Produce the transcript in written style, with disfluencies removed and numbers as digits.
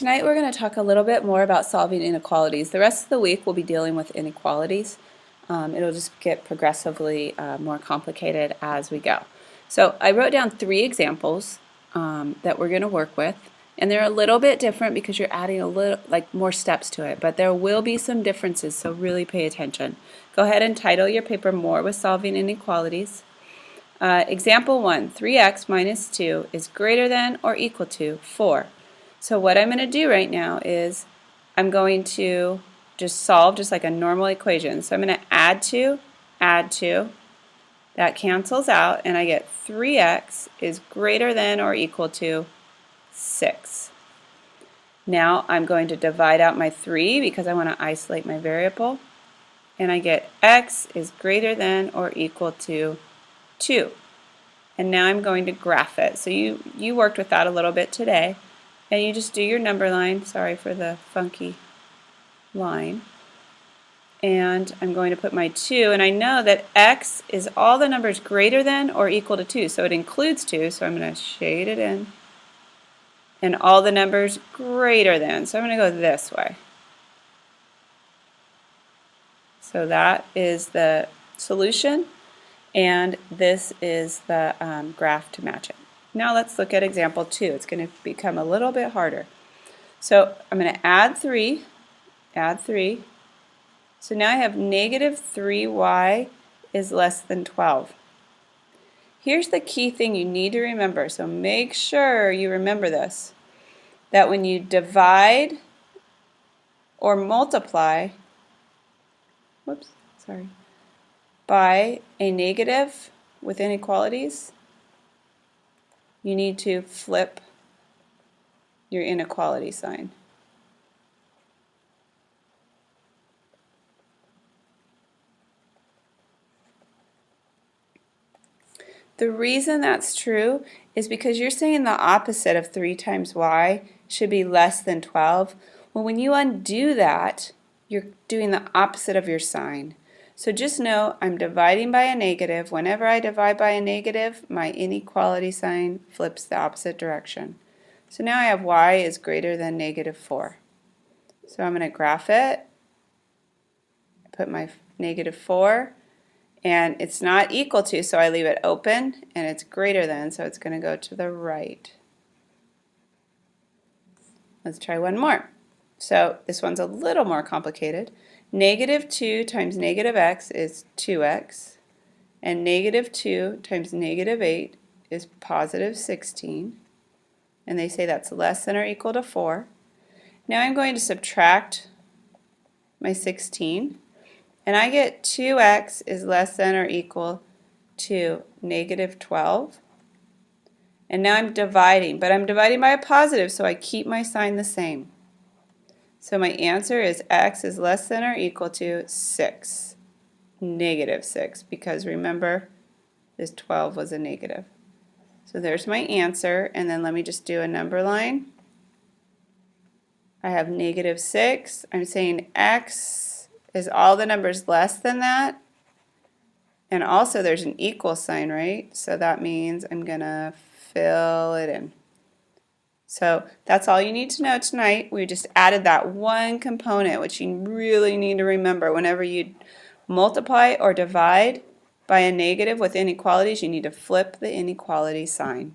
tonight we're going to talk a little bit more about solving inequalities. The rest of the week we'll be dealing with inequalities. It'll just get progressively more complicated as we go. So I wrote down 3 examples that we're going to work with, and they're a little bit different because you're adding a little more steps to it, but there will be some differences, so really pay attention. Go ahead and title your paper More with Solving Inequalities. Example 1, 3x minus 2 is greater than or equal to 4. So what I'm going to do right now is I'm going to just solve just like a normal equation. So I'm going to add 2, that cancels out, and I get 3x is greater than or equal to 6. Now I'm going to divide out my 3 because I want to isolate my variable, and I get x is greater than or equal to 2. And now I'm going to graph it. So you worked with that a little bit today. And you just do your number line, sorry for the funky line, and I'm going to put my 2, and I know that x is all the numbers greater than or equal to 2, so it includes 2, so I'm going to shade it in, and all the numbers greater than, so I'm going to go this way. So that is the solution, and this is the graph to match it. Now let's look at example 2. It's going to become a little bit harder. So I'm going to add 3. So now I have negative 3y is less than 12. Here's the key thing you need to remember, so make sure you remember this, that when you divide or multiply, by a negative with inequalities, you need to flip your inequality sign. The reason that's true is because you're saying the opposite of 3 times y should be less than 12. Well, when you undo that, you're doing the opposite of your sign. So just know I'm dividing by a negative. Whenever I divide by a negative, my inequality sign flips the opposite direction. So now I have y is greater than negative 4. So I'm going to graph it, put my negative 4, and it's not equal to, so I leave it open, and it's greater than, so it's going to go to the right. Let's try one more. So this one's a little more complicated. Negative 2 times negative x is 2x, and negative 2 times negative 8 is positive 16, and they say that's less than or equal to 4. Now I'm going to subtract my 16, and I get 2x is less than or equal to negative 12. And now I'm dividing, but I'm dividing by a positive, so I keep my sign the same. So my answer is x is less than or equal to 6, negative 6, because remember this 12 was a negative. So there's my answer, and then let me just do a number line. I have negative 6. I'm saying x is all the numbers less than that, and also there's an equal sign, right? So that means I'm going to fill it in. So that's all you need to know tonight. We just added that one component, which you really need to remember. Whenever you multiply or divide by a negative with inequalities, you need to flip the inequality sign.